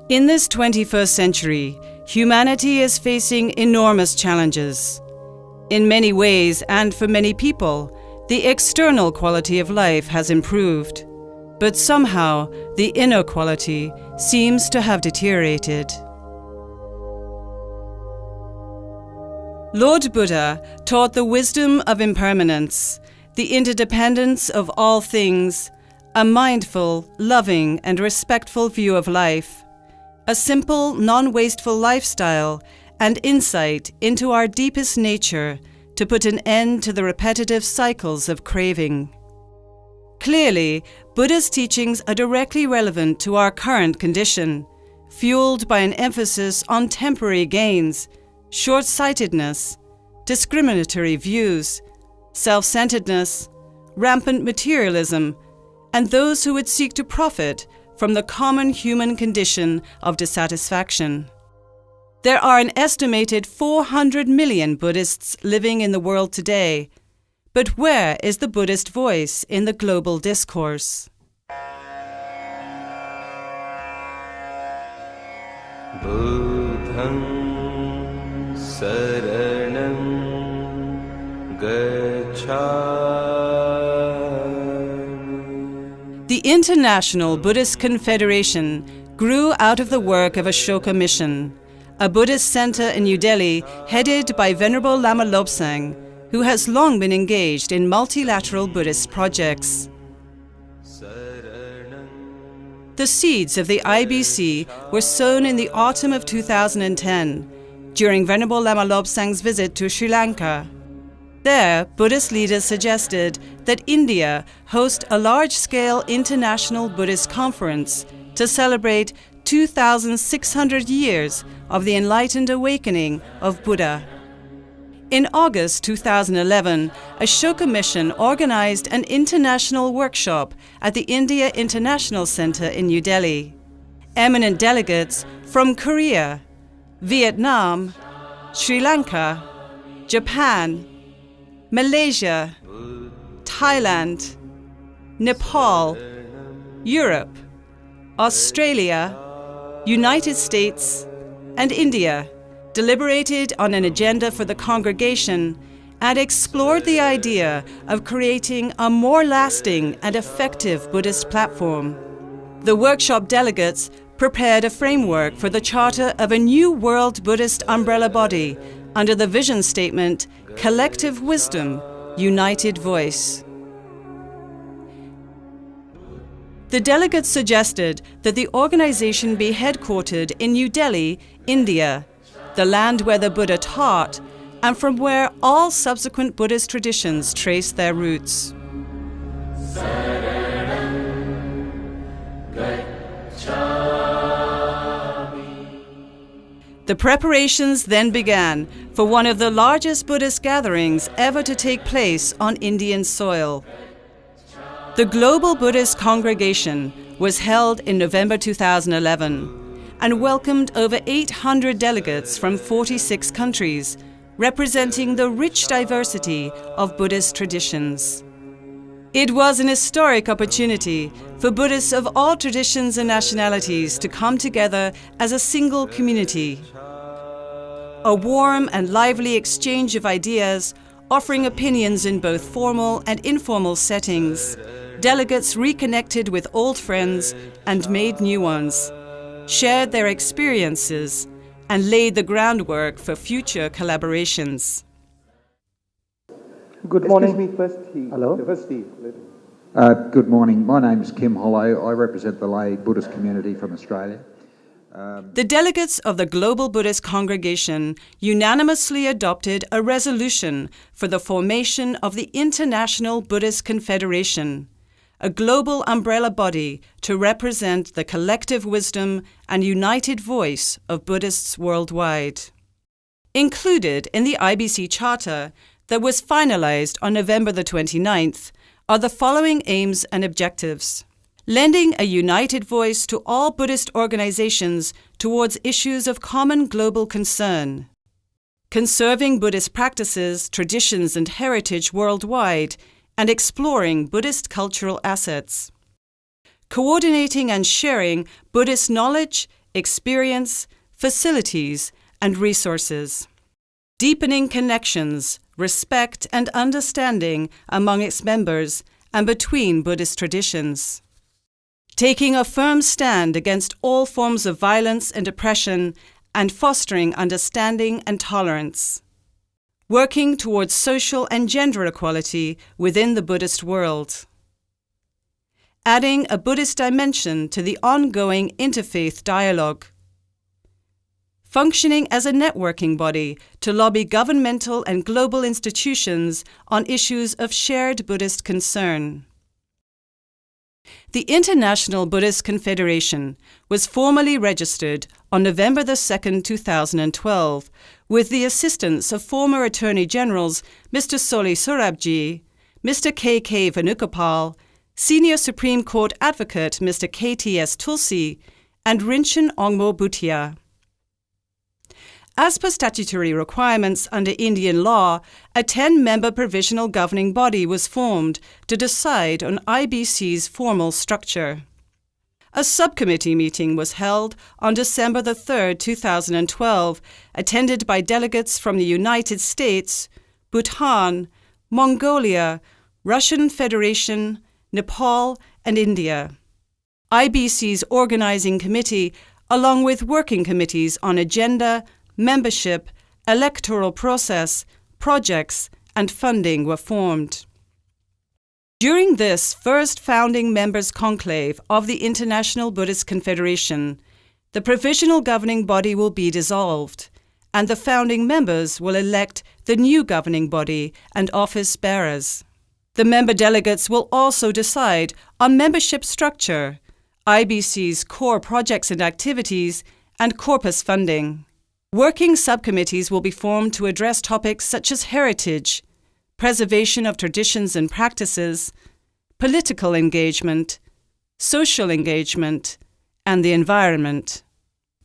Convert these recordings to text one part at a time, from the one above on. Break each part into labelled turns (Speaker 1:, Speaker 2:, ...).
Speaker 1: In this 21st century, humanity is facing enormous challenges. In many ways and for many people, the external quality of life has improved, but somehow the inner quality seems to have deteriorated. Lord Buddha taught the wisdom of impermanence, the interdependence of all things, a mindful, loving, and respectful view of life, a simple, non-wasteful lifestyle, and insight into our deepest nature to put an end to the repetitive cycles of craving. Clearly, Buddha's teachings are directly relevant to our current condition, fueled by an emphasis on temporary gains, short-sightedness, discriminatory views, self-centeredness, rampant materialism, and those who would seek to profit from the common human condition of dissatisfaction. There are an estimated 400 million Buddhists living in the world today, but where is the Buddhist voice in the global discourse?
Speaker 2: Buddham saranam gacchami.
Speaker 1: The International Buddhist Confederation grew out of the work of Ashoka Mission, a Buddhist center in New Delhi headed by Venerable Lama Lobsang, who has long been engaged in multilateral Buddhist projects. The seeds of the I.B.C were sown in the autumn of 2010, during Venerable Lama Lobsang's visit to Sri Lanka. There, Buddhist leaders suggested that India host a large-scale international Buddhist conference to celebrate 2,600 years of the enlightened awakening of Buddha. In August 2011, Ashoka Mission organized an international workshop at the India International Center in New Delhi. Eminent delegates from Korea, Vietnam, Sri Lanka, Japan, Malaysia, Thailand, Nepal, Europe, Australia, United States, and India deliberated on an agenda for the congregation and explored the idea of creating a more lasting and effective Buddhist platform. The workshop delegates prepared a framework for the charter of a new World Buddhist umbrella body under the vision statement, Collective Wisdom, United Voice. The delegates suggested that the organization be headquartered in New Delhi, India, the land where the Buddha taught, and from where all subsequent Buddhist traditions trace their roots. The preparations then began for one of the largest Buddhist gatherings ever to take place on Indian soil. The Global Buddhist Congregation was held in November 2011 and welcomed over 800 delegates from 46 countries, representing the rich diversity of Buddhist traditions. It was an historic opportunity for Buddhists of all traditions and nationalities to come together as a single community. A warm and lively exchange of ideas, offering opinions in both formal and informal settings. Delegates reconnected with old friends and made new ones, shared their experiences, and laid the groundwork for future collaborations.
Speaker 3: Good morning.
Speaker 4: Excuse me, first Steve.
Speaker 3: Hello.
Speaker 4: First Steve.
Speaker 3: Good morning. My name's Kim Hollow. I represent the lay Buddhist community from Australia.
Speaker 1: The delegates of the Global Buddhist Congregation unanimously adopted a resolution for the formation of the International Buddhist Confederation, a global umbrella body to represent the collective wisdom and united voice of Buddhists worldwide. Included in the I.B.C Charter that was finalized on November the 29th are the following aims and objectives. Lending a united voice to all Buddhist organizations towards issues of common global concern. Conserving Buddhist practices, traditions, and heritage worldwide, and exploring Buddhist cultural assets. Coordinating and sharing Buddhist knowledge, experience, facilities, and resources. Deepening connections, respect, and understanding among its members and between Buddhist traditions. Taking a firm stand against all forms of violence and oppression and fostering understanding and tolerance. Working towards social and gender equality within the Buddhist world. Adding a Buddhist dimension to the ongoing interfaith dialogue. Functioning as a networking body to lobby governmental and global institutions on issues of shared Buddhist concern. The International Buddhist Confederation was formally registered on November 2, 2012, with the assistance of former Attorney Generals Mr. Soli Sorabji, Mr. K.K. Venugopal, Senior Supreme Court Advocate Mr. K.T.S. Tulsi, and Rinchen Ongmo Bhutia. As per statutory requirements under Indian law, a 10-member provisional governing body was formed to decide on I.B.C's formal structure. A subcommittee meeting was held on December 3, 2012, attended by delegates from the United States, Bhutan, Mongolia, Russian Federation, Nepal, and India. I.B.C's organizing committee, along with working committees on agenda, membership, electoral process, projects, and funding were formed. During this first founding members' conclave of the International Buddhist Confederation, the provisional governing body will be dissolved, and the founding members will elect the new governing body and office bearers. The member delegates will also decide on membership structure, I.B.C's core projects and activities, and corpus funding. Working subcommittees will be formed to address topics such as heritage, preservation of traditions and practices, political engagement, social engagement, and the environment.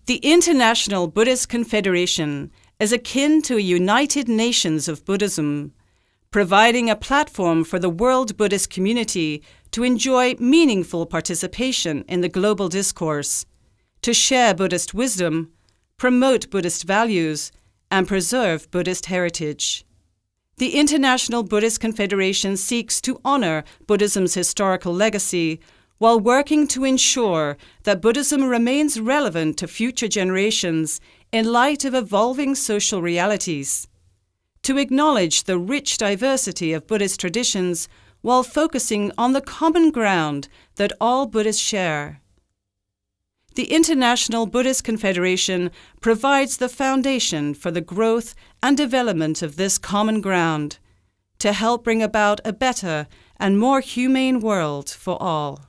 Speaker 1: The International Buddhist Confederation is akin to a United Nations of Buddhism, providing a platform for the world Buddhist community to enjoy meaningful participation in the global discourse, to share Buddhist wisdom, promote Buddhist values, and preserve Buddhist heritage. The International Buddhist Confederation seeks to honor Buddhism's historical legacy while working to ensure that Buddhism remains relevant to future generations in light of evolving social realities, to acknowledge the rich diversity of Buddhist traditions while focusing on the common ground that all Buddhists share. The International Buddhist Confederation provides the foundation for the growth and development of this common ground to help bring about a better and more humane world for all.